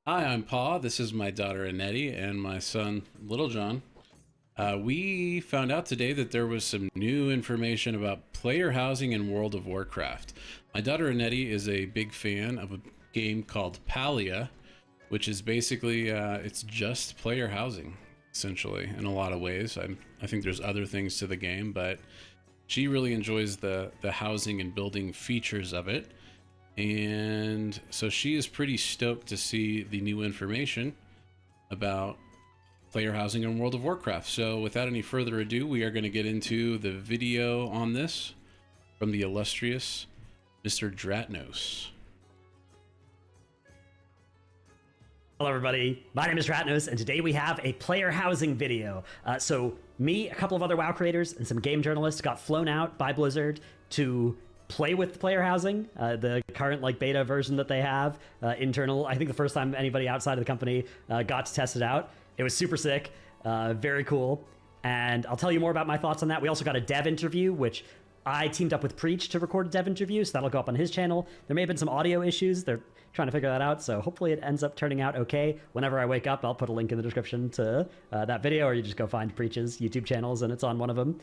Hi, I'm Paul. This is my daughter Annette and my son Little John. We found out today that there was some new information about player housing in World of Warcraft. My daughter Annette is a big fan of a game called Palia, which is basically it's just player housing, essentially, in a lot of ways. I think there's other things to the game, but she really enjoys the housing and building features of it. And so she is pretty stoked to see the new information about player housing in World of Warcraft. So without any further ado, we are going to get into the video on this from the illustrious Mr. Dratnos. Hello everybody, my name is Dratnos, and today we have a player housing video. So me, a couple of other WoW creators, and some game journalists got flown out by Blizzard to play with player housing, the current beta version that they have internal. I think the first time anybody outside of the company got to test it out. It was super sick, very cool, and I'll tell you more about my thoughts on that. We also got a dev interview, which I teamed up with Preach to record a dev interview, so that'll go up on his channel. There may have been some audio issues. They're trying to figure that out, so hopefully it ends up turning out okay. Whenever I wake up, I'll put a link in the description to that video, or you just go find Preach's YouTube channels and it's on one of them.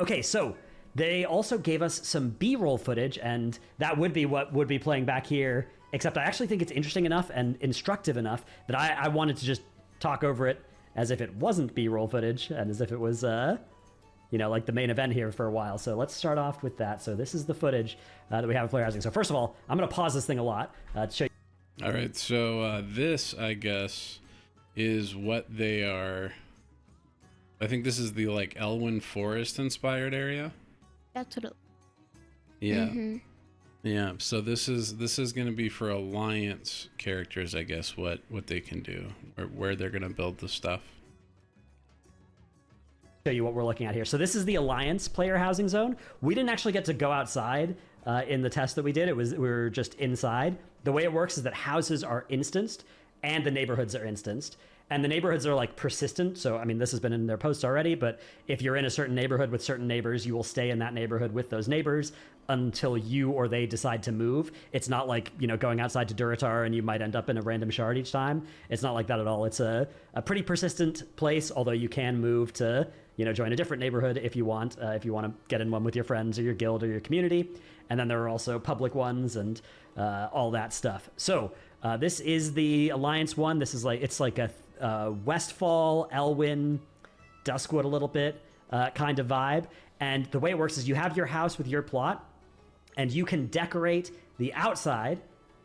Okay, so they also gave us some B-roll footage, and that would be what would be playing back here, except I actually think it's interesting enough and instructive enough that I wanted to just talk over it as if it wasn't B-roll footage and as if it was like the main event here for a while. So let's start off with that. So this is the footage that we have of player housing. So first of all, I'm going to pause this thing a lot to show you. All right, so this, I guess, is what they are. I think this is the Elwyn Forest inspired area. That's what it... Yeah. Yeah, so this is going to be for Alliance characters, I guess, what they can do, or where they're going to build the stuff. Show you what we're looking at here. So this is the Alliance player housing zone. We didn't actually get to go outside in the test that we did. We were just inside. The way it works is that houses are instanced and the neighborhoods are instanced. And the neighborhoods are persistent. So, I mean, this has been in their posts already, but if you're in a certain neighborhood with certain neighbors, you will stay in that neighborhood with those neighbors until you or they decide to move. It's not like, going outside to Duratar and you might end up in a random shard each time. It's not like that at all. It's a pretty persistent place, although you can move to, join a different neighborhood if you want to get in one with your friends or your guild or your community. And then there are also public ones and all that stuff. So this is the Alliance one. This is it's like a Westfall, Elwyn, Duskwood a little bit kind of vibe. And the way it works is you have your house with your plot, and you can decorate the outside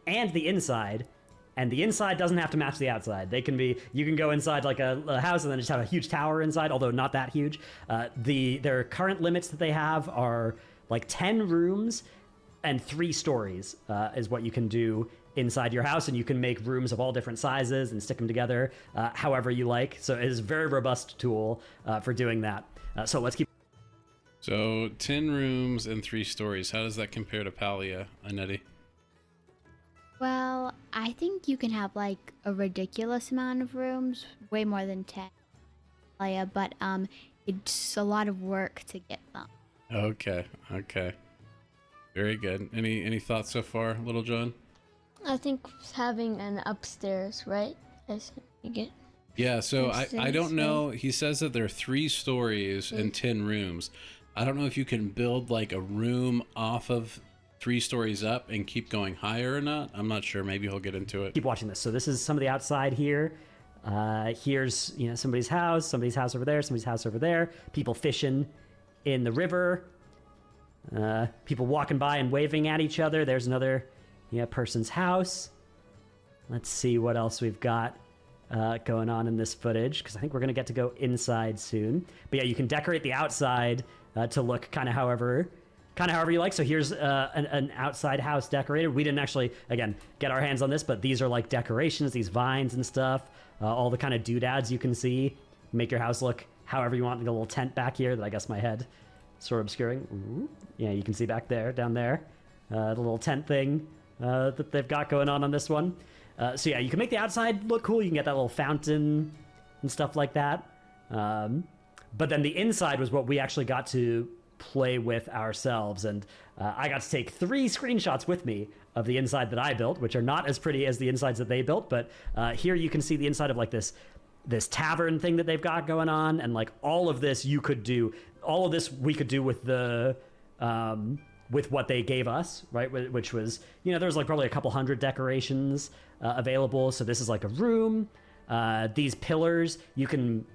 and the inside. And the inside doesn't have to match the outside. You can go inside like a house and then just have a huge tower inside, although not that huge. Their current limits that they have are 10 rooms and 3 stories is what you can do inside your house, and you can make rooms of all different sizes and stick them together however you like. So it is a very robust tool for doing that. So let's keep. So 10 rooms and 3 stories. How does that compare to Palia, Annette? Well, I think you can have a ridiculous amount of rooms, way more than 10. But it's a lot of work to get them. Okay. Very good. Any thoughts so far, Little John? I think having an upstairs, right? You get. Yeah, so I don't know. Right? He says that there are 3 stories and 10 rooms. I don't know if you can build a room off of 3 stories up and keep going higher or not. I'm not sure. Maybe he'll get into it. Keep watching this. So this is some of the outside here. Here's somebody's house over there, somebody's house over there. People fishing in the river. People walking by and waving at each other. There's another person's house. Let's see what else we've got going on in this footage, because I think we're going to get to go inside soon. But yeah, you can decorate the outside to look kind of however you like. So here's an outside house decorated. We didn't actually, again, get our hands on this, but these are decorations, these vines and stuff, all the kind of doodads you can see. Make your house look however you want. Like a little tent back here that I guess my head sort of obscuring. Ooh. Yeah, you can see back there, down there, the little tent thing that they've got going on this one. So yeah, you can make the outside look cool. You can get that little fountain and stuff like that. But then the inside was what we actually got to play with ourselves. And I got to take 3 screenshots with me of the inside that I built, which are not as pretty as the insides that they built. But here you can see the inside of like this tavern thing that they've got going on. And like all of this you could do, all of this we could do with the with what they gave us, right? Which was, there's like probably a couple hundred decorations available. So this is like a room. These pillars, you can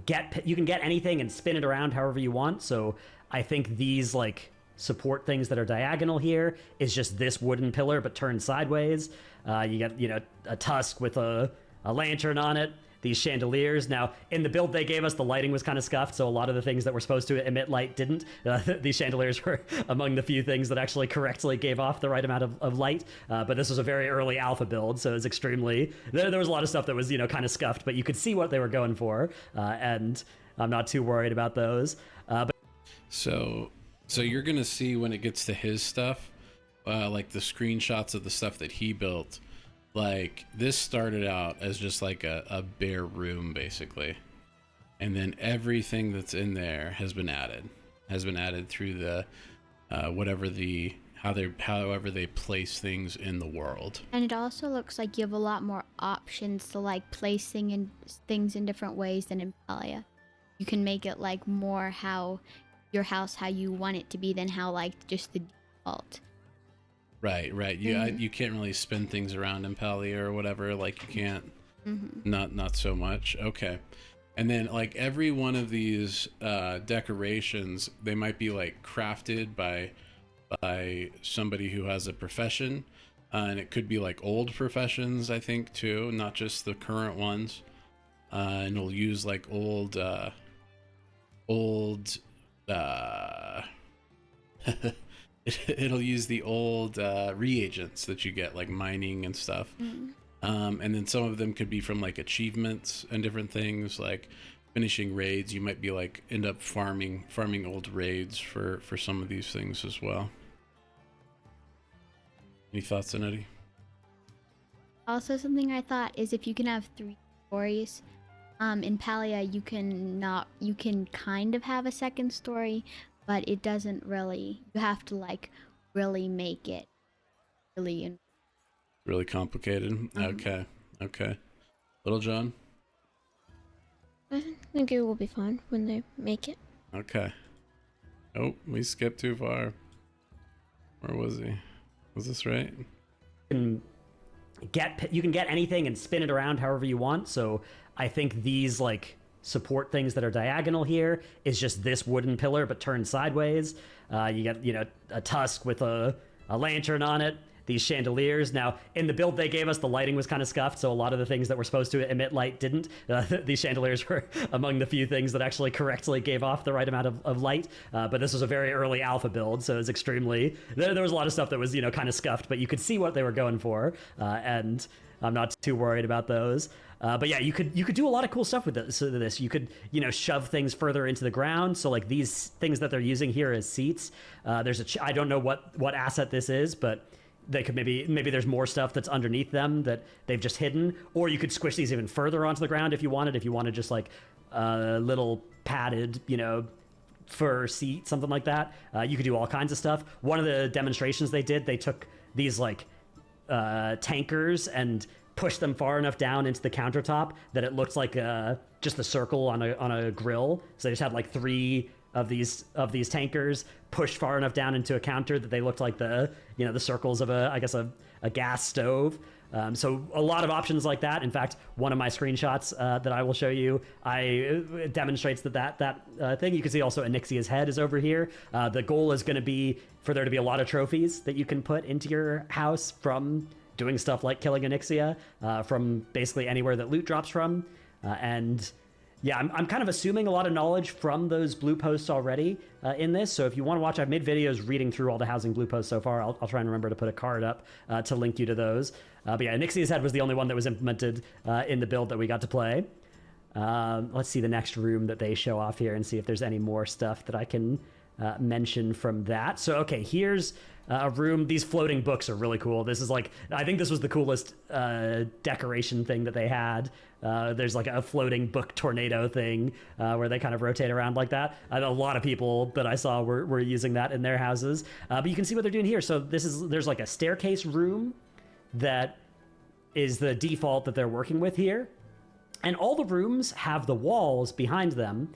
get anything and spin it around however you want. So I think these like support things that are diagonal here is just this wooden pillar but turned sideways. You get a tusk with a lantern on it. These chandeliers. Now, in the build they gave us, the lighting was kind of scuffed, so a lot of the things that were supposed to emit light didn't. These chandeliers were among the few things that actually correctly gave off the right amount of light. But this was a very early alpha build, so it was extremely... There was a lot of stuff that was, kind of scuffed, but you could see what they were going for, and I'm not too worried about those. So you're going to see when it gets to his stuff, like the screenshots of the stuff that he built. Like, this started out as just like a bare room, basically. And then everything that's in there has been added through the, however they place things in the world. And it also looks like you have a lot more options to like placing things in different ways than in Palia. You can make it like more how your house, how you want it to be than how like just the default. Right. You can't really spin things around in Palia or whatever. Like you can't. Not so much. Okay. And then like every one of these decorations, they might be like crafted by somebody who has a profession, and it could be like old professions, I think, too, not just the current ones. And it'll use like old it'll use the old reagents that you get, like mining and stuff. And then some of them could be from like achievements and different things, like finishing raids. You might be like end up farming old raids for some of these things as well. Any thoughts on Eddie? Also, something I thought is if you can have 3 stories, in Palia you can kind of have a second story, but it doesn't really. You have to like really make it really complicated. Okay. Little John? I think it will be fun when they make it. Okay. Oh, we skipped too far. Where was he? Was this right? You can get anything and spin it around however you want. So I think these like support things that are diagonal here is just this wooden pillar but turned sideways. You get a tusk with a lantern on it. These chandeliers. Now, in the build they gave us, the lighting was kind of scuffed, so a lot of the things that were supposed to emit light didn't. These chandeliers were among the few things that actually correctly gave off the right amount of light. But this was a very early alpha build, so it was extremely... There was a lot of stuff that was, kind of scuffed, but you could see what they were going for, and I'm not too worried about those. But yeah, you could do a lot of cool stuff with this. You could, shove things further into the ground. So like these things that they're using here as seats. I don't know what asset this is, but they could maybe there's more stuff that's underneath them that they've just hidden, or you could squish these even further onto the ground if you wanted just like a little padded, fur seat, something like that. You could do all kinds of stuff. One of the demonstrations they did, they took these like tankers and pushed them far enough down into the countertop that it looked like just a circle on a grill. So they just had like 3 of these tankers pushed far enough down into a counter that they looked like the circles of a gas stove. So a lot of options like that. In fact, one of my screenshots that I will show you, it demonstrates that thing. You can see also Onyxia's head is over here. The goal is going to be for there to be a lot of trophies that you can put into your house from doing stuff like killing Onyxia, from basically anywhere that loot drops from. And yeah, I'm kind of assuming a lot of knowledge from those blue posts already in this. So if you want to watch, I've made videos reading through all the housing blue posts so far. I'll try and remember to put a card up to link you to those. But yeah, Onyxia's head was the only one that was implemented in the build that we got to play. Let's see the next room that they show off here and see if there's any more stuff that I can mention from that. So, okay, here's a room. These floating books are really cool. This is like, I think this was the coolest decoration thing that they had. There's like a floating book tornado thing where they kind of rotate around like that. A lot of people that I saw were using that in their houses. But you can see what they're doing here. So there's like a staircase room that is the default that they're working with here. And all the rooms have the walls behind them.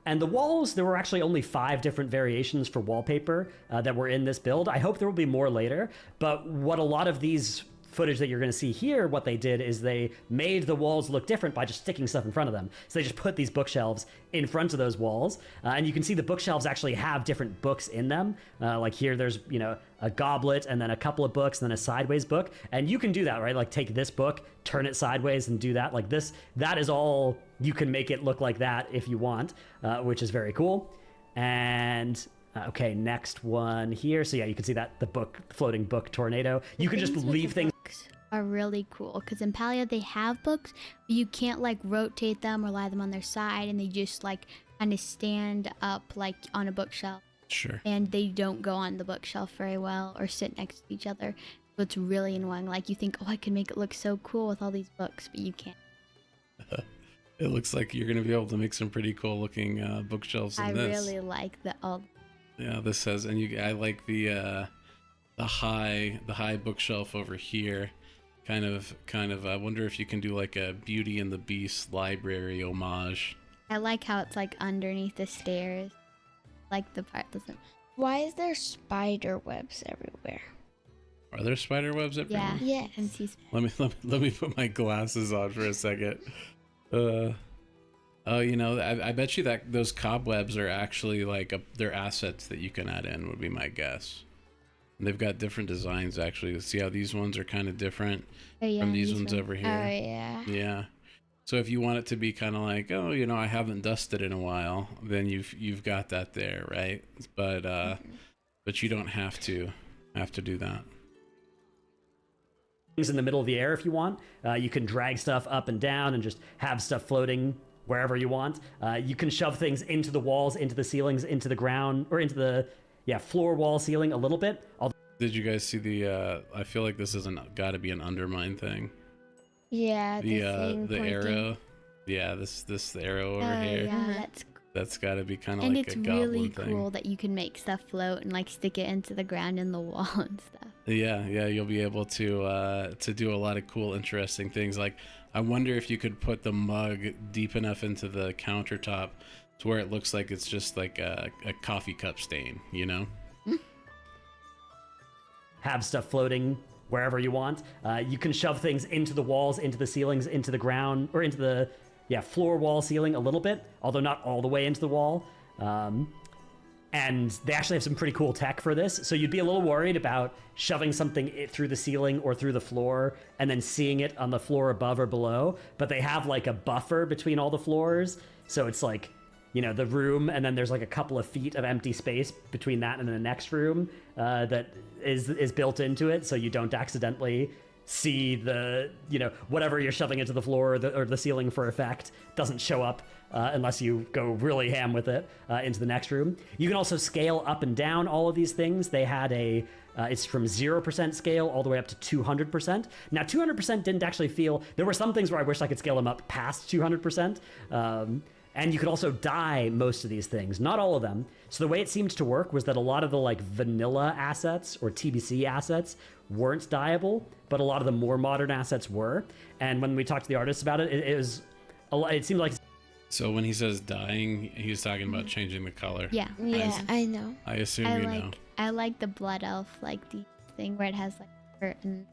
And the walls, there were actually only 5 different variations for wallpaper that were in this build. I hope there will be more later. But what a lot of these footage that you're going to see here, what they did is they made the walls look different by just sticking stuff in front of them. So they just put these bookshelves in front of those walls. And you can see the bookshelves actually have different books in them. Like here, there's, you know, a goblet and then a couple of books and then a sideways book. And you can do that, right? Like take this book, turn it sideways and do that. Like this, that is all, you can make it look like that if you want, which is very cool. And okay, next one here. So yeah, you can see that the book, floating book tornado. You can just leave things. Are really cool because in Palia they have books, but you can't like rotate them or lie them on their side, and they just like kind of stand up like on a bookshelf. Sure. And they don't go on the bookshelf very well or sit next to each other. So it's really annoying. Like you think, oh, I can make it look so cool with all these books, but you can't. It looks like you're going to be able to make some pretty cool looking bookshelves in this. I really like the all. Yeah, this says, and I like the high bookshelf over here. Kind of. I wonder if you can do like a Beauty and the Beast library homage. I like how it's like underneath the stairs. Like the part doesn't. Why is there spider webs everywhere? Are there spider webs everywhere? Yeah. Yes. And see Let me put my glasses on for a second. Oh, you know, I bet you that those cobwebs are actually like they're assets that you can add in, would be my guess. And they've got different designs actually. See how these ones are kind of different from these ones over here. Oh yeah. Yeah. So if you want it to be kind of like, oh, you know, I haven't dusted in a while, then you've got that there, right? But but you don't have to do that. Things in the middle of the air if you want. You can drag stuff up and down and just have stuff floating wherever you want. You can shove things into the walls, into the ceilings, into the ground, or into the floor, wall, ceiling a little bit. Did you guys see the? I feel like this isn't got to be an Undermine thing. Yeah. The pointing. arrow. Yeah, the arrow over here. Yeah, That's got to be kind of and like it's a goblin really thing. cool that you can make stuff float and like stick it into the ground and the wall and stuff. Yeah, you'll be able to do a lot of cool, interesting things. Like, I wonder if you could put the mug deep enough into the countertop to where it looks like it's just like a coffee cup stain, you know? Have stuff floating wherever you want. You can shove things into the walls, into the ceilings, into the ground, or into the floor, wall, ceiling a little bit, although not all the way into the wall. And they actually have some pretty cool tech for this. So you'd be a little worried about shoving something through the ceiling or through the floor and then seeing it on the floor above or below. But they have like a buffer between all the floors. So it's like, you know, the room, and then there's like a couple of feet of empty space between that and the next room that is built into it. So you don't accidentally see the, you know, whatever you're shoving into the floor or the ceiling for effect doesn't show up unless you go really ham with it into the next room. You can also scale up and down all of these things. They had it's from 0% scale all the way up to 200%. Now, 200% didn't actually feel, there were some things where I wish I could scale them up past 200%. And you could also dye most of these things, not all of them. So the way it seemed to work was that a lot of the like vanilla assets or TBC assets weren't dyeable, but a lot of the more modern assets were. And when we talked to the artists about it, it seemed like. So when he says dyeing, he's talking about changing the color. Yeah. Yeah, I know. I assume you know. I like the blood elf, like the thing where it has like curtains,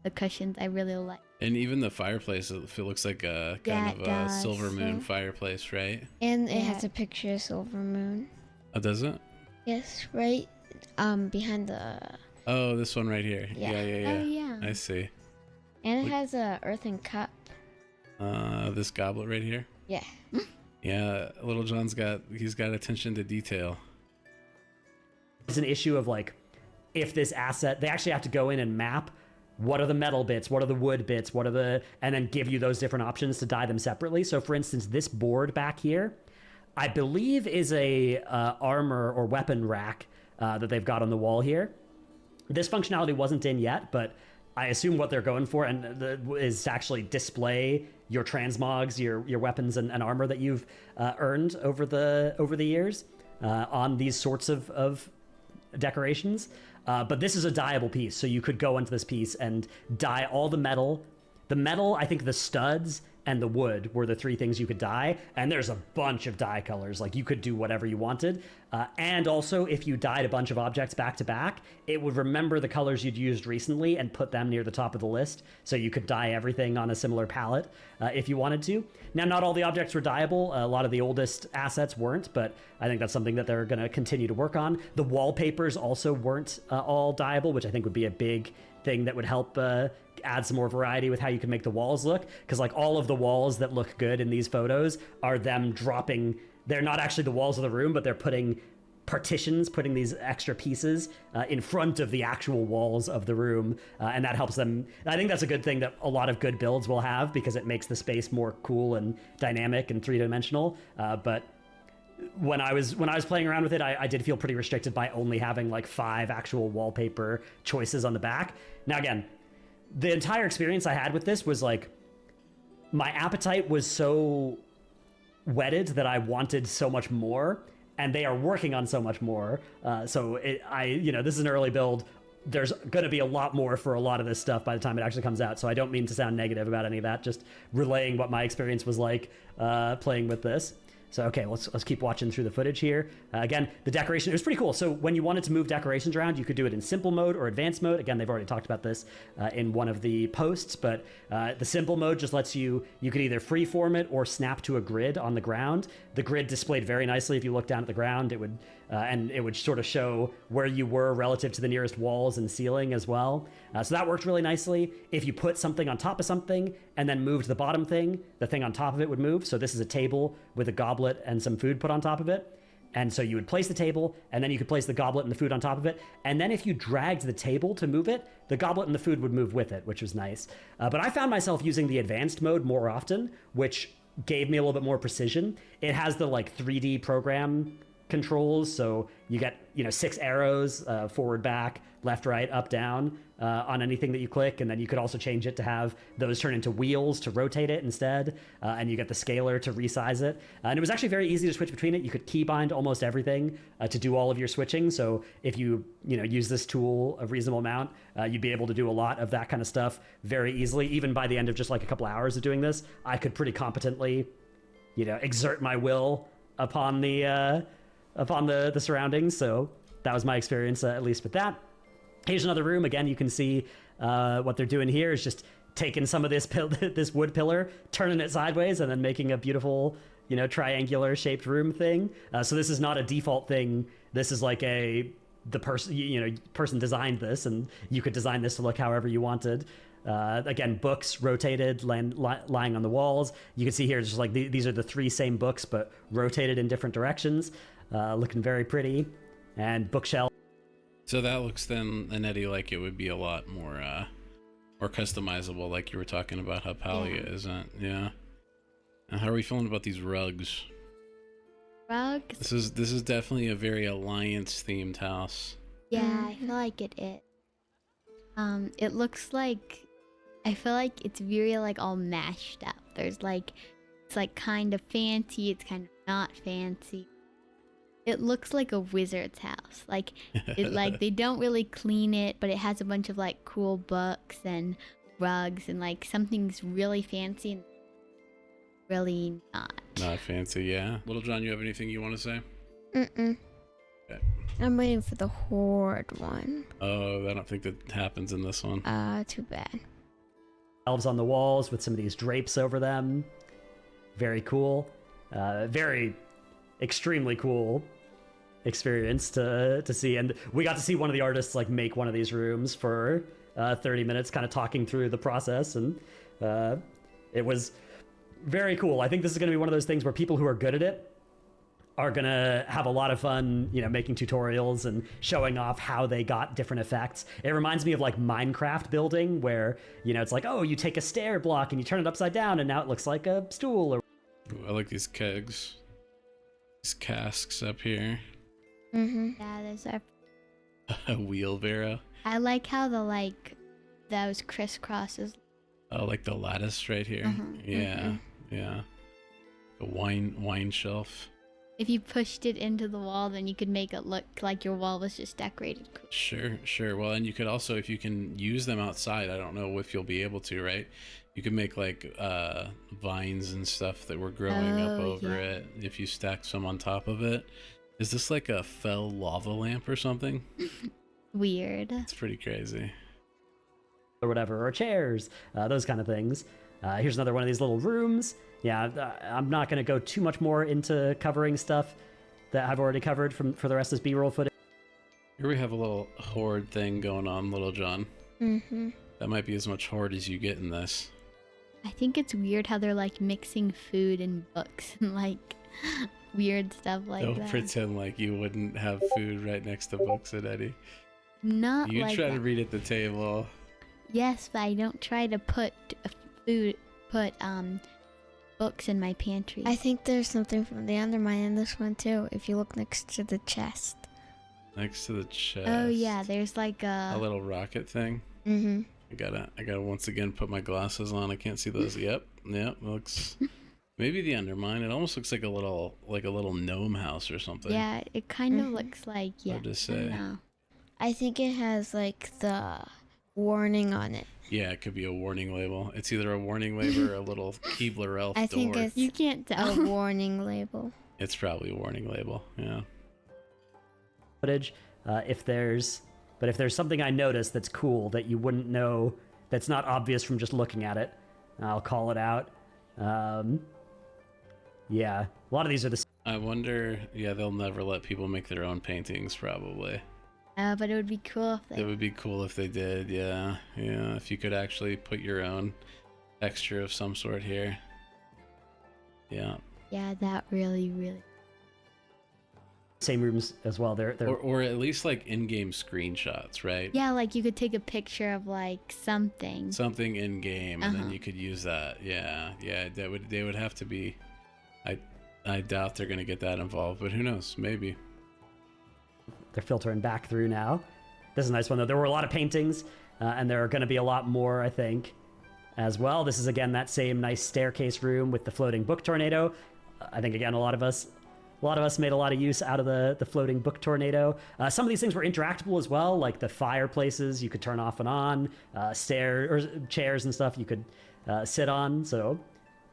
the cushions. I really like. And even the fireplace, it looks like a kind of a silver moon fireplace, right? And it has a picture of Silver Moon. Oh, does it? Yes, right behind the. Oh, this one right here. Yeah. Yeah. Oh yeah. I see. And it has a earthen cup. This goblet right here. Yeah. Yeah, Little John's got attention to detail. It's an issue of like, if this asset, they actually have to go in and map what are the metal bits, what are the wood bits, and then give you those different options to dye them separately. So for instance, this board back here, I believe is a armor or weapon rack that they've got on the wall here. This functionality wasn't in yet, but I assume what they're going for is to actually display your transmogs, your weapons and armor that you've earned over the years on these sorts of decorations. But this is a dyeable piece, so you could go into this piece and dye all the metal. The metal, I think the studs and the wood were the three things you could dye, and there's a bunch of dye colors. Like, you could do whatever you wanted. And also, if you dyed a bunch of objects back to back, it would remember the colors you'd used recently and put them near the top of the list, so you could dye everything on a similar palette if you wanted to. Now, not all the objects were dyeable. A lot of the oldest assets weren't, but I think that's something that they're going to continue to work on. The wallpapers also weren't all dyeable, which I think would be a big thing that would help add some more variety with how you can make the walls look, because like all of the walls that look good in these photos are them dropping. They're not actually the walls of the room, but they're putting partitions, putting these extra pieces in front of the actual walls of the room, and that helps them. I think that's a good thing that a lot of good builds will have, because it makes the space more cool and dynamic and three-dimensional. But when I was playing around with it, I did feel pretty restricted by only having like 5 actual wallpaper choices on the back. Now again, the entire experience I had with this was like, my appetite was so whetted that I wanted so much more, and they are working on so much more. This is an early build. There's going to be a lot more for a lot of this stuff by the time it actually comes out. So I don't mean to sound negative about any of that, just relaying what my experience was like playing with this. So, okay, let's keep watching through the footage here. Again, the decoration, it was pretty cool. So when you wanted to move decorations around, you could do it in simple mode or advanced mode. Again, they've already talked about this in one of the posts, but the simple mode just lets you could either freeform it or snap to a grid on the ground. The grid displayed very nicely. If you look down at the ground, it would sort of show where you were relative to the nearest walls and ceiling as well. So that worked really nicely. If you put something on top of something and then moved the bottom thing, the thing on top of it would move. So this is a table with a goblet and some food put on top of it. And so you would place the table, and then you could place the goblet and the food on top of it. And then if you dragged the table to move it, the goblet and the food would move with it, which was nice. But I found myself using the advanced mode more often, which gave me a little bit more precision. It has the like 3D program controls, so you get 6 arrows, forward, back, left, right, up, down on anything that you click, and then you could also change it to have those turn into wheels to rotate it instead, and you get the scaler to resize it. And it was actually very easy to switch between it. You could keybind almost everything to do all of your switching, so if you use this tool a reasonable amount, you'd be able to do a lot of that kind of stuff very easily. Even by the end of just like a couple hours of doing this, I could pretty competently exert my will upon the surroundings. So that was my experience, at least with that. Here's another room. Again, you can see what they're doing here is just taking some of this wood pillar, turning it sideways, and then making a beautiful, triangular shaped room thing. So this is not a default thing. This is like the person designed this, and you could design this to look however you wanted. Again, books rotated, lying on the walls. You can see here, just like these are the 3 same books, but rotated in different directions. Looking very pretty. And bookshelf. So that looks then, Annette, like it would be a lot more customizable, like you were talking about how Palia isn't. Yeah. And how are we feeling about these rugs? Rugs? This is definitely a very Alliance themed house. Yeah, I feel like it is. It looks like, I feel like it's very like all mashed up. There's like, it's like kind of fancy, it's kind of not fancy. It looks like a wizard's house. Like they don't really clean it, but it has a bunch of like cool books and rugs, and like something's really fancy and really not. Not fancy, yeah. Little John, you have anything you want to say? Mm-mm. Okay. I'm waiting for the horde one. Oh, I don't think that happens in this one. Too bad. Elves on the walls with some of these drapes over them. Very cool. Very extremely cool experience to see, and we got to see one of the artists like make one of these rooms for 30 minutes, kind of talking through the process, and it was very cool. I think this is going to be one of those things where people who are good at it are going to have a lot of fun, making tutorials and showing off how they got different effects. It reminds me of like Minecraft building, where it's like, oh, you take a stair block and you turn it upside down and now it looks like a stool. Or Ooh, I like these kegs. These casks up here. Mm-hmm. Yeah, there's our A wheelbarrow. I like how those crisscrosses. Oh, like the lattice right here. Yeah, yeah. The wine shelf. If you pushed it into the wall, then you could make it look like your wall was just decorated. Sure. Well, and you could also, if you can use them outside, I don't know if you'll be able to, right? You can make like vines and stuff that were growing up over it if you stack some on top of it. Is this like a fell lava lamp or something? Weird. It's pretty crazy. Or whatever, or chairs, those kind of things. Here's another one of these little rooms. Yeah, I'm not going to go too much more into covering stuff that I've already covered for the rest of this B-roll footage. Here we have a little horde thing going on, Little John. That might be as much horde as you get in this. I think it's weird how they're like mixing food and books and like weird stuff like that. Don't pretend like you wouldn't have food right next to books, Eddie. Not You like try that. to read at the table. Yes, but I don't try to put books in my pantry. I think there's something from the undermine in this one too. If you look next to the chest. Next to the chest. Oh yeah, there's like a little rocket thing. I gotta once again put my glasses on. I can't see those. Yep. Looks maybe the undermine. It almost looks like a little gnome house or something. Yeah, it kind of looks like Hard to say. I don't know. I think it has like the warning on it. Yeah, it could be a warning label. It's either a warning label or a little Keebler elf I door. think it's You can't a tell. warning label. It's probably a warning label. Yeah. Footage, if there's something I notice that's cool that you wouldn't know, that's not obvious from just looking at it, I'll call it out. Yeah, a lot of these are the I wonder. Yeah, they'll never let people make their own paintings. Probably. But it would be cool if It would be cool if they did. Yeah. If you could actually put your own texture of some sort here. Yeah. Yeah, that really. same rooms as well. They're Or at least like in-game screenshots, right? Yeah, like you could take a picture of like something. Something in game, and then you could use that. Yeah. They would have to be. I doubt they're gonna get that involved, but who knows? Maybe. they're filtering back through now. This is a nice one though. There were a lot of paintings, and there are going to be a lot more, I think, as well. This is again that same nice staircase room with the floating book tornado. I think again a lot of us made a lot of use out of the floating book tornado. Some of these things were interactable as well, like the fireplaces you could turn off and on, chairs and stuff you could sit on. So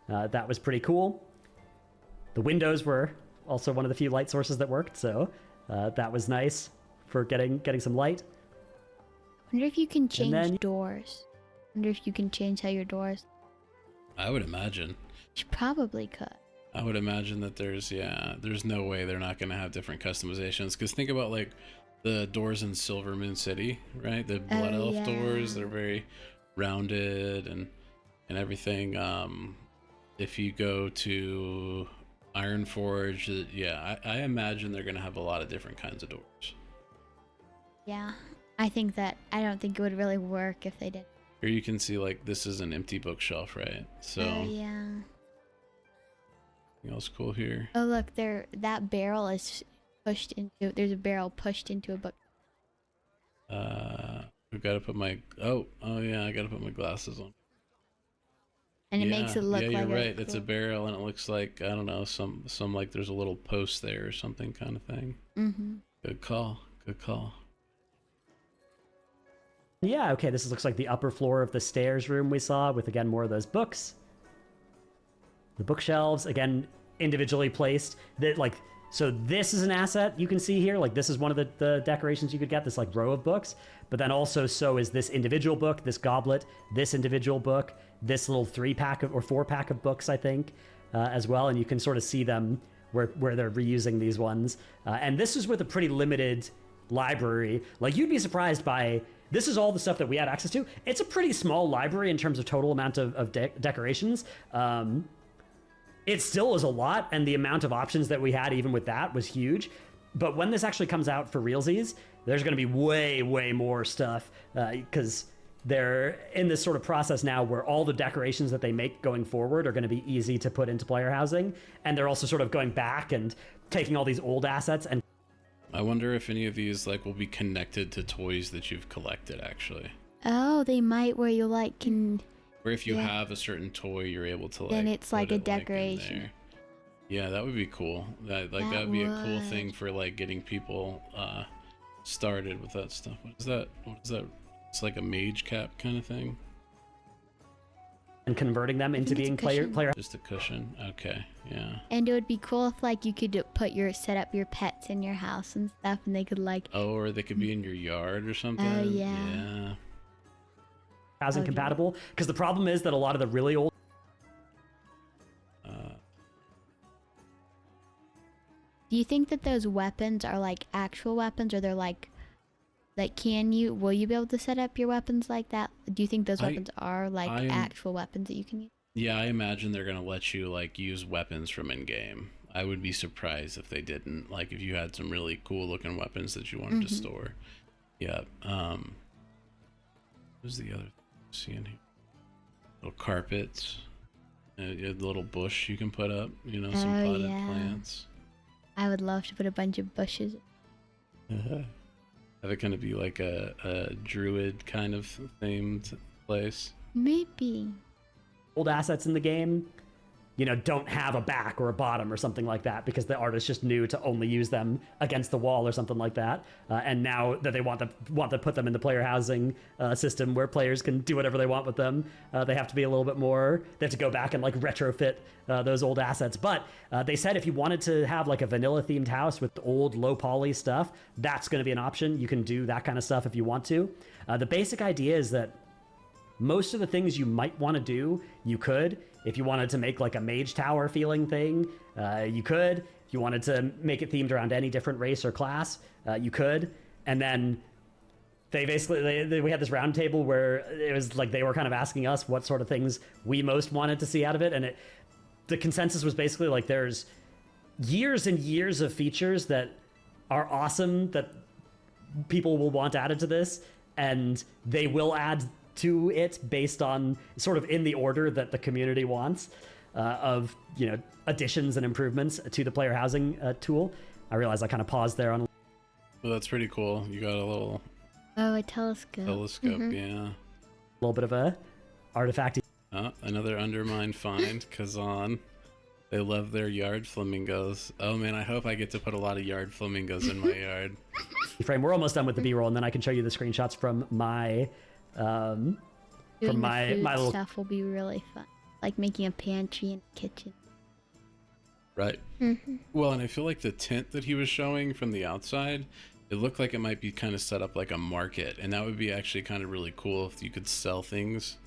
that was pretty cool. The windows were also one of the few light sources that worked, so that was nice for getting some light. Wonder if you can change then- doors. Wonder if you can change how your doors. I would imagine. You probably could. I would imagine that there's no way they're not going to have different customizations. Because think about like the doors in Silver Moon City, right? The Blood Elf yeah. doors, they're very rounded and everything. If you go to Ironforge, I imagine they're going to have a lot of different kinds of doors. Yeah, I don't think it would really work if they did. Here you can see like this is an empty bookshelf, right? So Yeah. anything else cool here? Oh look, that barrel is pushed into. There's a barrel pushed into a book. I've got to put my yeah, I got to put my glasses on. And it makes it look yeah, like you're right. It's a barrel, and it looks like I don't know some like there's a little post there or something kind of thing. Mm-hmm. Good call. Good call. Yeah, okay, this looks like the upper floor of the stairs room we saw with, again, more of those books. The bookshelves, again, individually placed. So this is an asset you can see here. Like, this is one of the decorations you could get, this, like, row of books. But then also, so is this individual book, this goblet, this individual book, this little 3-pack or 4-pack of books, I think, as well. And you can sort of see them where they're reusing these ones. And this is with a pretty limited library. Like, you'd be surprised by... This is all the stuff that we had access to. It's a pretty small library in terms of total amount of decorations. It still is a lot, and the amount of options that we had even with that was huge. But when this actually comes out for realsies, there's going to be way, way more stuff because they're in this sort of process now where all the decorations that they make going forward are going to be easy to put into player housing. And they're also sort of going back and taking all these old assets and I wonder if any of these like will be connected to toys that you've collected actually. Oh, they might where you like can. Or if you have a certain toy, you're able to like. Then it's like put a it, in decoration. there. Yeah, that would be cool. That would be a cool thing for like getting people started with that stuff. What is that? What is that? It's like a mage cap kind of thing. And converting them into being player. Just a cushion. Okay, yeah. And it would be cool if like you could set up your pets in your house and stuff, and they could like. Oh, or they could be in your yard or something. Oh yeah. Yeah. Housing compatible, because the problem is that a lot of the really old. Do you think that those weapons are like actual weapons, or they're like will you be able to set up your weapons like that? Do you think those weapons are like actual weapons that you can use? Yeah, I imagine they're gonna let you like use weapons from in-game. I would be surprised if they didn't. Like if you had some really cool looking weapons that you wanted to store. Yeah. What's the other thing I'm seeing here? Little carpets. A little bush you can put up. You know, some potted plants. I would love to put a bunch of bushes. Have it kind of be like a druid kind of themed place. Maybe. Old assets in the game, you know, don't have a back or a bottom or something like that because the artist just knew to only use them against the wall or something like that. And now that they want to put them in the player housing system where players can do whatever they want with them, they have to be a little bit more. They have to go back and like retrofit those old assets. But they said if you wanted to have like a vanilla themed house with old low poly stuff, that's going to be an option. You can do that kind of stuff if you want to. The basic idea is that most of the things you might want to do, you could. If you wanted to make like a mage tower feeling thing, you could. If you wanted to make it themed around any different race or class, you could. And then they basically, we had this round table where it was like they were kind of asking us what sort of things we most wanted to see out of it. And the consensus was basically like there's years and years of features that are awesome that people will want added to this, and they will add to it based on sort of in the order that the community wants of, you know, additions and improvements to the player housing tool. I realized I kind of paused there on. Well, that's pretty cool. You got a little. Oh, a telescope. Yeah. A little bit of a artifact. Another undermined find. Kazan. They love their yard flamingos. Oh man, I hope I get to put a lot of yard flamingos in my yard. Frame. We're almost done with the B-roll, and then I can show you the screenshots from my. Doing from my little stuff will be really fun, like making a pantry and a kitchen. Right. Well, and I feel like the tent that he was showing from the outside, it looked like it might be kind of set up like a market, and that would be actually kind of really cool if you could sell things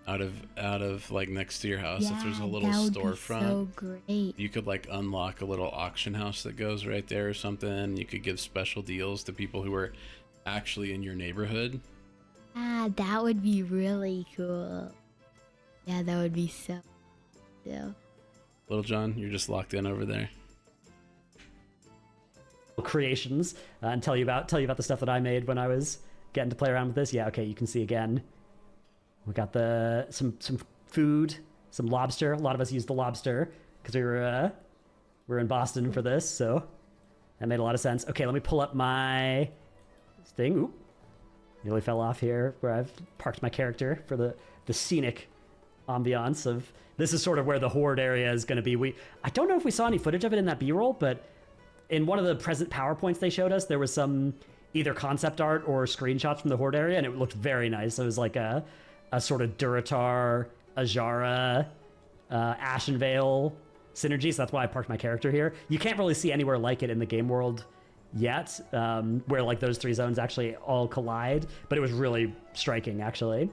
out of like next to your house. Yeah, if there's a little that would storefront, be so great. you could like unlock a little auction house that goes right there or something. You could give special deals to people who are actually in your neighborhood. That would be really cool. Yeah, that would be so. Little John, you're just locked in over there. Creations and tell you about the stuff that I made when I was getting to play around with this. Yeah, okay, you can see again. We got some food, some lobster. A lot of us used the lobster because we're in Boston for this, so that made a lot of sense. Okay, let me pull up my thing. Oop. Nearly fell off here where I've parked my character for the scenic ambiance of this is sort of where the horde area is going to be. I don't know if we saw any footage of it in that B-roll, but in one of the present PowerPoints they showed us, there was some either concept art or screenshots from the horde area, and it looked very nice. It was like a sort of Duratar, Ajara, Ashenvale synergy, so that's why I parked my character here. You can't really see anywhere like it in the game world yet, where like those three zones actually all collide, but it was really striking actually.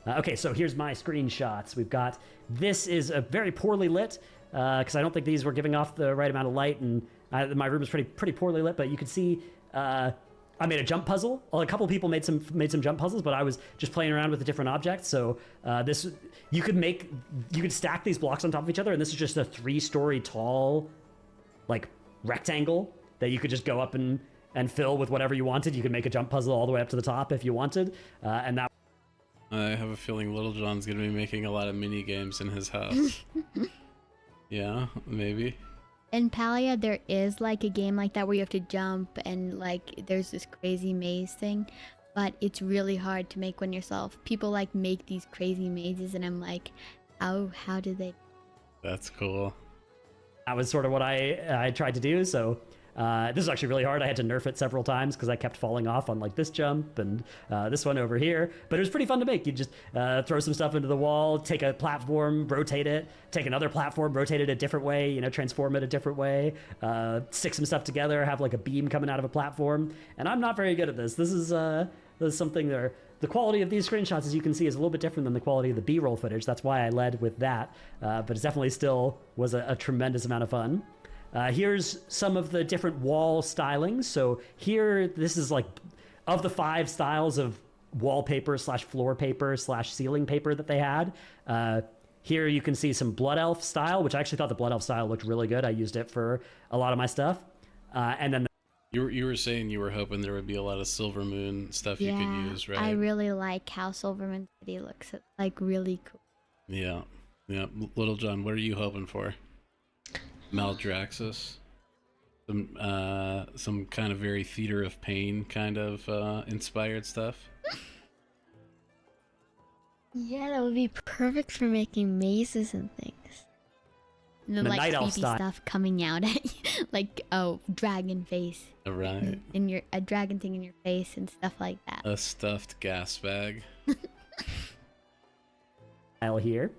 Okay, so here's my screenshots. We've got, this is a very poorly lit, because I don't think these were giving off the right amount of light, and my room is pretty poorly lit, but you can see I made a jump puzzle. Well, a couple people made some jump puzzles, but I was just playing around with the different objects. So you could stack these blocks on top of each other, and this is just a 3-story tall, like, rectangle that you could just go up and fill with whatever you wanted. You could make a jump puzzle all the way up to the top if you wanted, and that. I have a feeling Little John's gonna be making a lot of mini games in his house. Yeah, maybe. in Palia, there is like a game like that where you have to jump and like there's this crazy maze thing, but it's really hard to make one yourself. People like make these crazy mazes, and I'm like, how did they? That's cool. That was sort of what I tried to do. So this is actually really hard. I had to nerf it several times because I kept falling off on like this jump and this one over here. But it was pretty fun to make. You just throw some stuff into the wall, take a platform, rotate it, take another platform, rotate it a different way, transform it a different way, stick some stuff together, have like a beam coming out of a platform. And I'm not very good at this. This is something there. The quality of these screenshots, as you can see, is a little bit different than the quality of the B-roll footage. That's why I led with that. But it definitely still was a tremendous amount of fun. Here's some of the different wall stylings. So here, this is like, of the 5 styles of wallpaper / floor paper / ceiling paper that they had. Here you can see some Blood Elf style, which I actually thought the Blood Elf style looked really good. I used it for a lot of my stuff. And then You were saying you were hoping there would be a lot of Silver Moon stuff you could use, right? I really like how Silverman City looks. It's like really cool. Yeah. Little John, what are you hoping for? Maldraxxus? Some kind of very Theater of Pain kind of inspired stuff? Yeah, that would be perfect for making mazes and things. And then The like Night Elf creepy style. stuff coming out at you, like dragon face, Right. in a dragon thing in your face and stuff like that. A stuffed gas bag. Style here.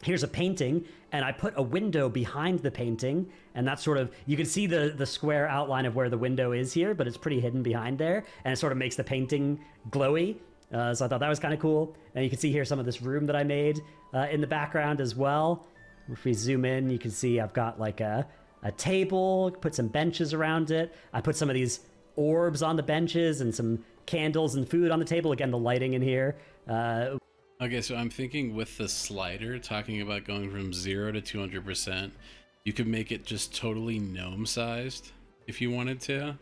Here's a painting, and I put a window behind the painting, and that's sort of, you can see the square outline of where the window is here, but it's pretty hidden behind there, and it sort of makes the painting glowy. So I thought that was kind of cool. And you can see here some of this room that I made in the background as well. If we zoom in, you can see I've got like a table, put some benches around it. I put some of these orbs on the benches and some candles and food on the table. Again, the lighting in here. Okay, so I'm thinking with the slider, talking about going from 0 to 200%, you could make it just totally gnome-sized if you wanted to.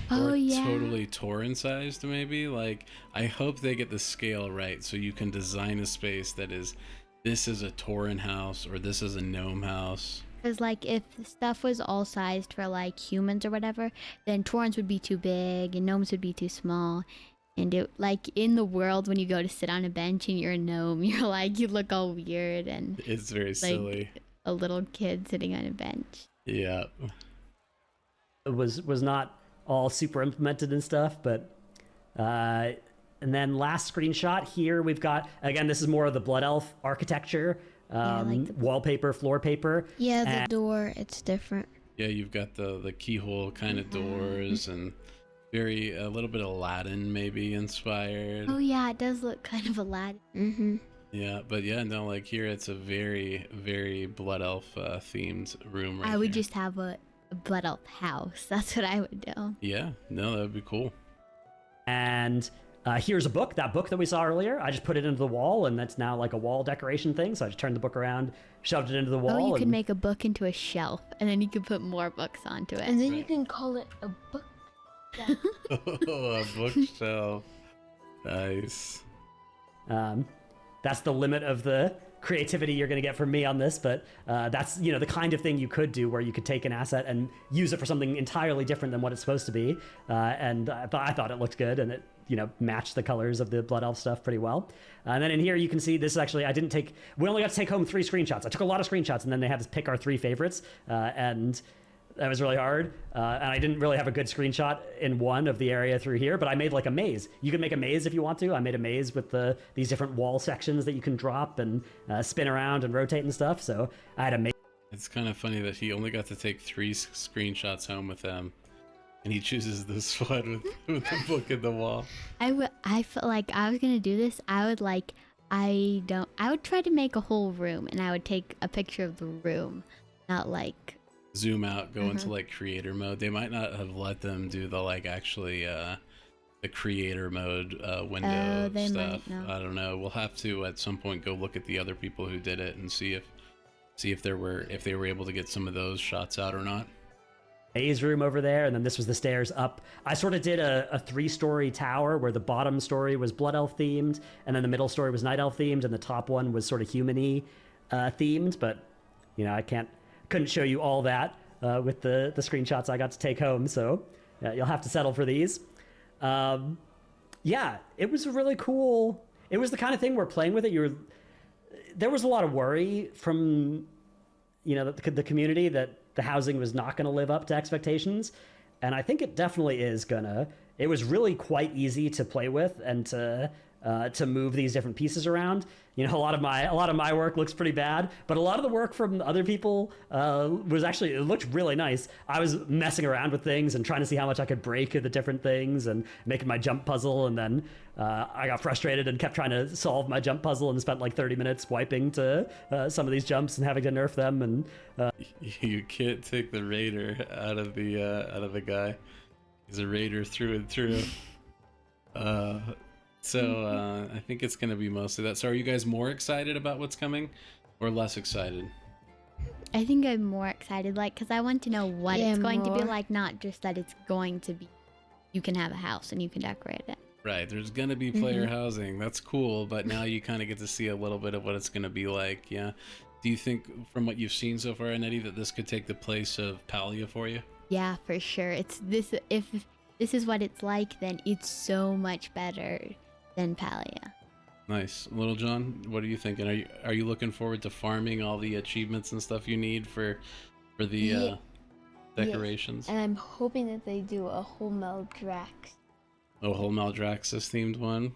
Oh, or yeah. totally Tauren sized, maybe. Like, I hope they get the scale right so you can design a space that is, this is a Tauren house or this is a gnome house. Because like if stuff was all sized for like humans or whatever, then Taurens would be too big and gnomes would be too small. And it, like in the world, when you go to sit on a bench and you're a gnome, you're like, you look all weird and It's very like silly. a little kid sitting on a bench. Yeah. It was not all super implemented and stuff, but and then last screenshot here we've got, again, this is more of the Blood Elf architecture, I like the- wallpaper, floor paper. Yeah, the And- door, it's different. Yeah, you've got the keyhole kind of doors and very, a little bit Aladdin maybe inspired. Oh yeah, it does look kind of Aladdin. Mm-hmm. Yeah, but yeah, no, like here it's a very, very Blood Elf themed room right I would here. just have a Blood Elf house. That's what I would do. Yeah, no, that would be cool. And here's a book, that book that we saw earlier. I just put it into the wall, and that's now like a wall decoration thing. So I just turned the book around, shoved it into the wall. Oh, you could and make a book into a shelf, and then you could put more books onto it. And then you Right. can call it a book. Oh, a bookshelf. Nice. That's the limit of the creativity you're going to get from me on this, but that's the kind of thing you could do where you could take an asset and use it for something entirely different than what it's supposed to be. And I thought it looked good, and it matched the colors of the Blood Elf stuff pretty well. And then in here you can see this is actually, we only got to take home 3 screenshots. I took a lot of screenshots, and then they had us pick our 3 favorites, and that was really hard. And I didn't really have a good screenshot in one of the area through here, but I made like a maze. You can make a maze if you want to. I made a maze with these different wall sections that you can drop and spin around and rotate and stuff. So I had a maze. It's kind of funny that he only got to take 3 screenshots home with him, and he chooses this one with the book in the wall. I felt like I was gonna do this. I would try to make a whole room, and I would take a picture of the room, not like. Zoom out, go into like creator mode. They might not have let them do the like actually the creator mode window they stuff. might, no. I don't know. We'll have to at some point go look at the other people who did it and see if they were able to get some of those shots out or not. Maze room over there, and then this was the stairs up. I sort of did a 3-story tower where the bottom story was Blood Elf themed, and then the middle story was Night Elf themed, and the top one was sort of human-y themed, but I couldn't show you all that. with the screenshots I got to take home. So you'll have to settle for these. Yeah, it was really cool. It was the kind of thing where playing with it, there was a lot of worry from, the community that the housing was not going to live up to expectations. And I think it definitely is gonna. It was really quite easy to play with and to move these different pieces around. A lot of my work looks pretty bad, but a lot of the work from other people it looked really nice. I was messing around with things and trying to see how much I could break the different things and making my jump puzzle, and then I got frustrated and kept trying to solve my jump puzzle and spent like 30 minutes wiping to some of these jumps and having to nerf them. And you can't take the raider out of the guy. He's a raider through and through. So I think it's going to be mostly that. So are you guys more excited about what's coming or less excited? I think I'm more excited, because I want to know what it's going to be more. like, not just that it's going to be, you can have a house and you can decorate it. Right, there's going to be player housing. That's cool, but now you kind of get to see a little bit of what it's going to be like, yeah? Do you think, from what you've seen so far, Nettie, that this could take the place of Palia for you? Yeah, for sure. If this is what it's like, then it's so much better than Palia. Nice. Little John, what are you thinking? Are you looking forward to farming all the achievements and stuff you need for the decorations? Yes. And I'm hoping that they do a whole Meldrax. A whole Maldraxxus themed one?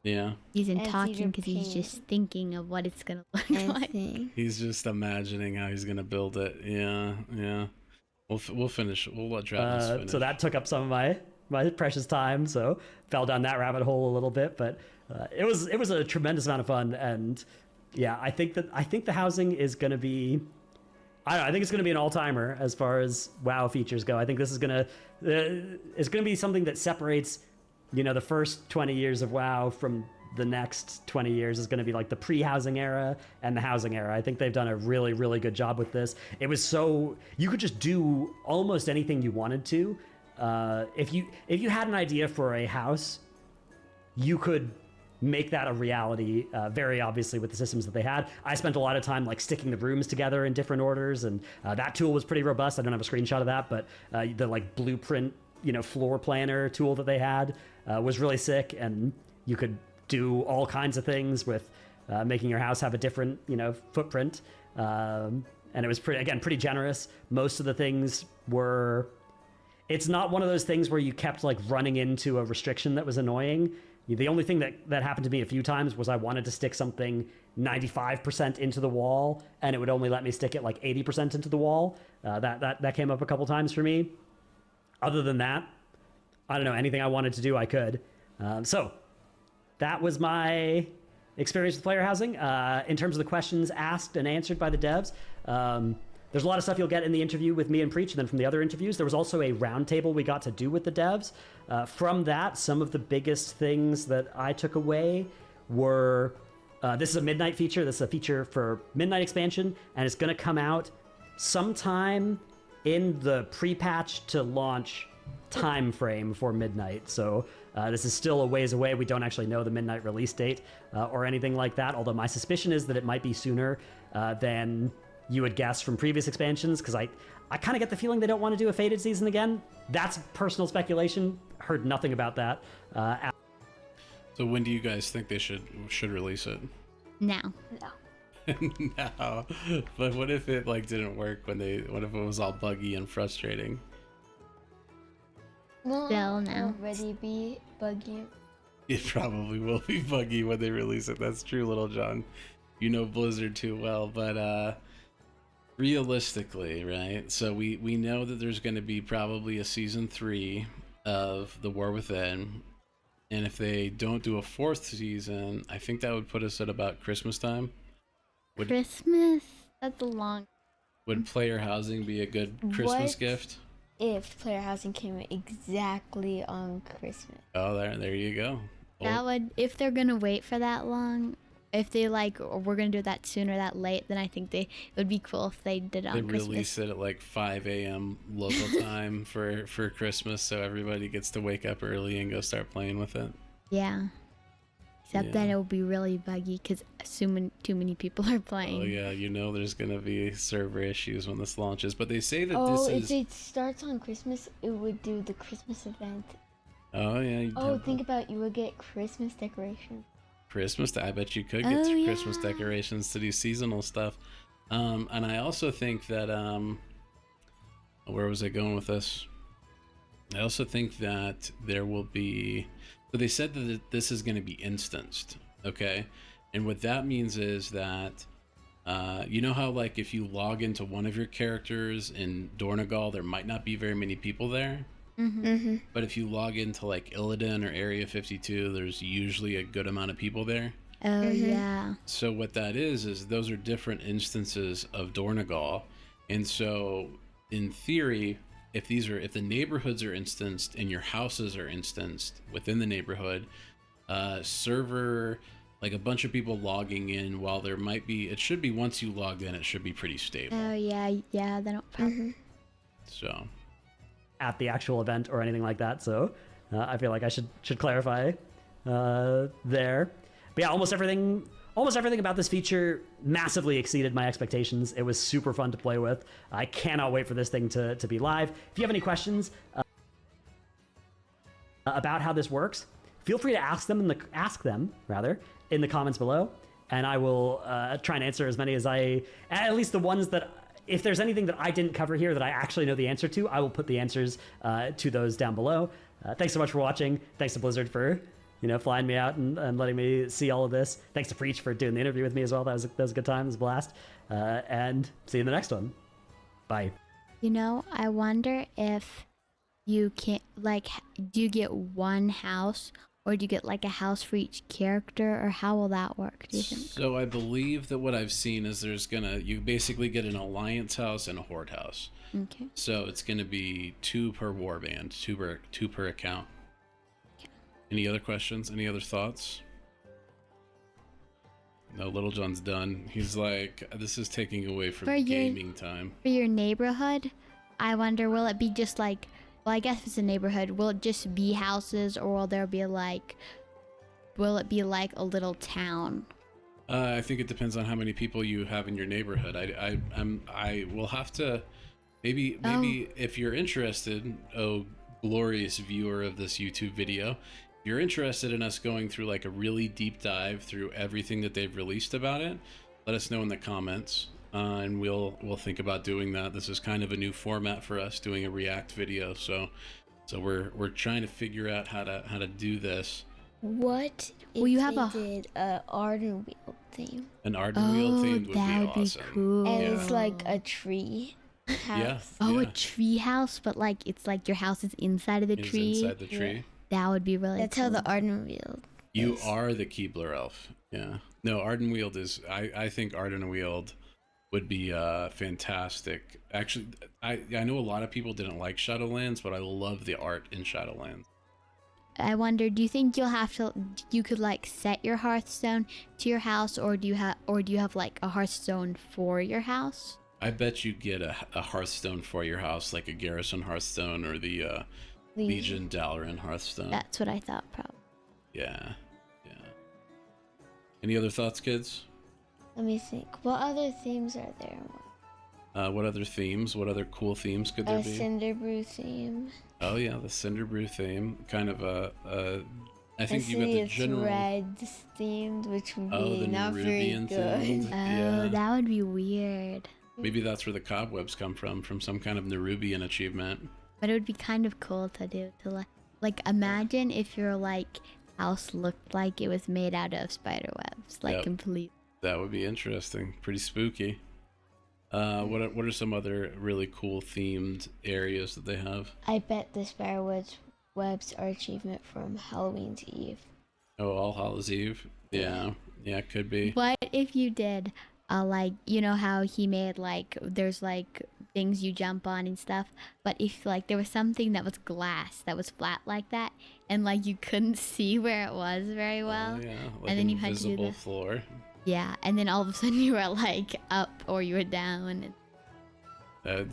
Yeah. He isn't And talking Cedar because he's Pane. just thinking of what it's gonna look And like. He's just imagining how he's gonna build it. Yeah. We'll finish. We'll let Travis finish. so that took up some of my precious time, so fell down that rabbit hole a little bit, but it was a tremendous amount of fun. And yeah, I think the housing is going to be, I think it's going to be an all-timer as far as WoW features go. I think this is going to be something that separates, the first 20 years of WoW from the next 20 years is going to be like the pre-housing era and the housing era. I think they've done a really, really good job with this. It was you could just do almost anything you wanted to. If you had an idea for a house, you could make that a reality, very obviously with the systems that they had. I spent a lot of time sticking the rooms together in different orders, and that tool was pretty robust. I don't have a screenshot of that, but the blueprint, floor planner tool that they had was really sick, and you could do all kinds of things with making your house have a different, footprint. And it was pretty generous. Most of the things were... It's not one of those things where you kept running into a restriction that was annoying. The only thing that happened to me a few times was I wanted to stick something 95% into the wall, and it would only let me stick it 80% into the wall. That came up a couple times for me. Other than that, I don't know, anything I wanted to do, I could. So that was my experience with player housing. In terms of the questions asked and answered by the devs, there's a lot of stuff you'll get in the interview with me and Preach, and then from the other interviews. There was also a roundtable we got to do with the devs. From that, some of the biggest things that I took away were, this is a midnight feature. This is a feature for Midnight expansion, and it's going to come out sometime in the pre-patch to launch time frame for Midnight. So this is still a ways away. We don't actually know the Midnight release date or anything like that, although my suspicion is that it might be sooner than you would guess from previous expansions, because I kind of get the feeling they don't want to do a Fated season again. That's personal speculation. Heard nothing about that. So when do you guys think they should release it? Now. No. But what if it didn't work what if it was all buggy and frustrating? Still no. Already be buggy. It probably will be buggy when they release it. That's true, Little John. You know Blizzard too well, but realistically, right? So we know that there's going to be probably a season 3 of The War Within, and if they don't do a 4th season, I think that would put us at about Christmas time. Christmas? That's a long... Would player housing be a good Christmas gift? If player housing came exactly on Christmas. Oh, there you go. That would... If they're gonna wait for that long... If they we're gonna do that soon or that late, then I think it would be cool if they did it on Christmas. They release it at 5 a.m. local time for Christmas, so everybody gets to wake up early and go start playing with it. Yeah. Except that it will be really buggy because assuming too many people are playing. Oh yeah, you know there's gonna be server issues when this launches, but they say that if it starts on Christmas, it would do the Christmas event. Oh yeah. Think about you would get Christmas decorations. I bet you could get Christmas decorations to do seasonal stuff. And I also think that where was I going with this? I also think that there will be. So they said that this is going to be instanced, okay? And what that means is that, you know how like if you log into one of your characters in Dornegal, there might not be very many people there? But if you log into like Illidan or Area 52, there's usually a good amount of people there. Oh, yeah. So what that is those are different instances of Dornegal. And so in theory, if the neighborhoods are instanced and your houses are instanced within the neighborhood, server, like a bunch of people logging in, while there might be, it should be once you logged in, it should be pretty stable. Oh, yeah, they don't. So At the actual event or anything like that. So I feel like I should clarify there. But yeah, almost everything about this feature massively exceeded my expectations. It was super fun to play with. I cannot wait for this thing to be live. If you have any questions about how this works, feel free to ask them in the comments below, and I will try and answer as many as at least the ones that, if there's anything that I didn't cover here that I actually know the answer to, I will put the answers to those down below. Thanks so much for watching. Thanks to Blizzard for flying me out and letting me see all of this. Thanks to Preach for doing the interview with me as well. That was a good time. It was a blast. And see you in the next one. Bye. I wonder if you can, do you get one house, or do you get like a house for each character, or how will that work, do you think? So I believe that what I've seen is you basically get an alliance house and a horde house. Okay. So it's gonna be 2 per warband, 2 per account. Okay. Any other questions? Any other thoughts? No, Little John's done. He's like, this is taking away from gaming time. For your neighborhood, I wonder, will it be just like, well, I guess if it's a neighborhood, will it just be houses, or will it be like a little town? I think it depends on how many people you have in your neighborhood. I will have to, maybe if you're interested, oh glorious viewer of this YouTube video, if you're interested in us going through like a really deep dive through everything that they've released about it, let us know in the comments. And we'll think about doing that. This is kind of a new format for us, doing a react video. So we're trying to figure out how to do this. What if did an Ardenweald theme? An Ardenweald theme would be awesome. Cool. And it's like a tree house. A tree house, but like it's like your house is inside of the tree. Inside the tree. That would be really That's cool. how the Ardenweald. You are the Keebler elf. Yeah. No, Ardenweald is. I think Ardenweald would be fantastic. Actually, I know a lot of people didn't like Shadowlands, but I love the art in Shadowlands. I wonder, do you think you could like set your Hearthstone to your house, or do you have like a Hearthstone for your house? I bet you get a Hearthstone for your house, like a Garrison Hearthstone or the Legion Dalaran Hearthstone. That's what I thought, probably. Yeah. Any other thoughts, kids? Let me think. What other themes are there? What other themes? What other cool themes could there be? A Cinderbrew theme. Oh yeah, the Cinderbrew theme. Kind of I think you got the the general. Reds themed, which would the be not very Nerubian good. theme. Oh, Yeah. that would be weird. Maybe that's where the cobwebs come from some kind of Nerubian achievement. But it would be kind of cool to do, to like imagine if your like house looked like it was made out of spider webs, like complete. That would be interesting. Pretty spooky. What are some other really cool themed areas that they have? I bet the spider webs are achievement from Halloween's Eve. Oh, All Hallows Eve. Yeah, it could be. What if you did, like, you know how he made like there's like things you jump on and stuff, but if like there was something that was glass that was flat like that, and like you couldn't see where it was very well, Yeah, like and then an you had to do invisible the floor. Yeah, and then all of a sudden you were like up or you were down.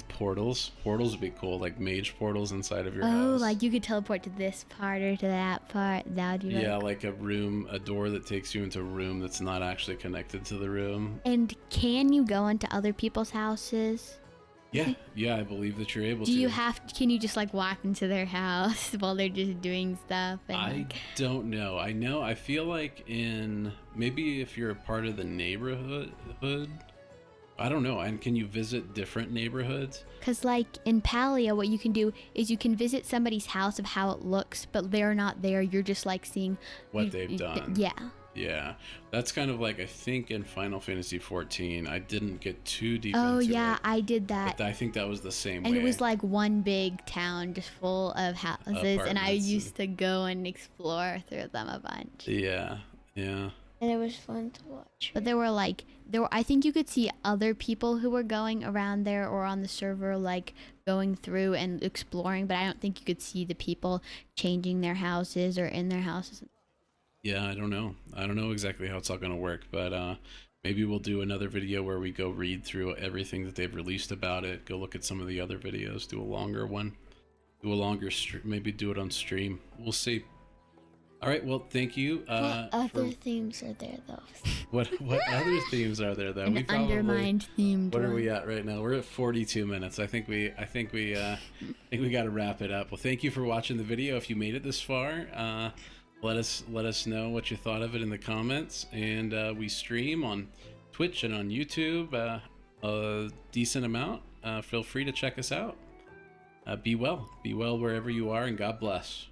Portals would be cool, like mage portals inside of your Oh, house. like you could teleport to this part or to that part. That would be Yeah, like. like a door that takes you into a room that's not actually connected to the room. And can you go into other people's houses? Yeah, I believe that you're able to. Do you can you just like walk into their house while they're just doing stuff? And I don't know. I feel like maybe if you're a part of the neighborhood, I don't know. And can you visit different neighborhoods? Because like in Palia, what you can do is you can visit somebody's house of how it looks, but they're not there. You're just like seeing What they've done. Yeah. Yeah, that's kind of like, I think in Final Fantasy 14, I didn't get too deep Oh into yeah, it, I did that. but I think that was the same And way. it was like one big town just full of houses, and I Apartments used to go and explore through them a bunch. Yeah. And it was fun to watch. But I think you could see other people who were going around there or on the server, like going through and exploring, but I don't think you could see the people changing their houses or in their houses. Yeah, I don't know. I don't know exactly how it's all going to work, but maybe we'll do another video where we go read through everything that they've released about it, go look at some of the other videos, do a longer one, do a longer stream, maybe do it on stream. We'll see. All right, well, thank you. What other themes are there though? What other themes are there though? An Undermined themed What are one. we at right now? We're at 42 minutes. I think we got to wrap it up. Well, thank you for watching the video. If you made it this far, let us know what you thought of it in the comments. And we stream on Twitch and on YouTube a decent amount. Feel free to check us out. Be well wherever you are, and God bless.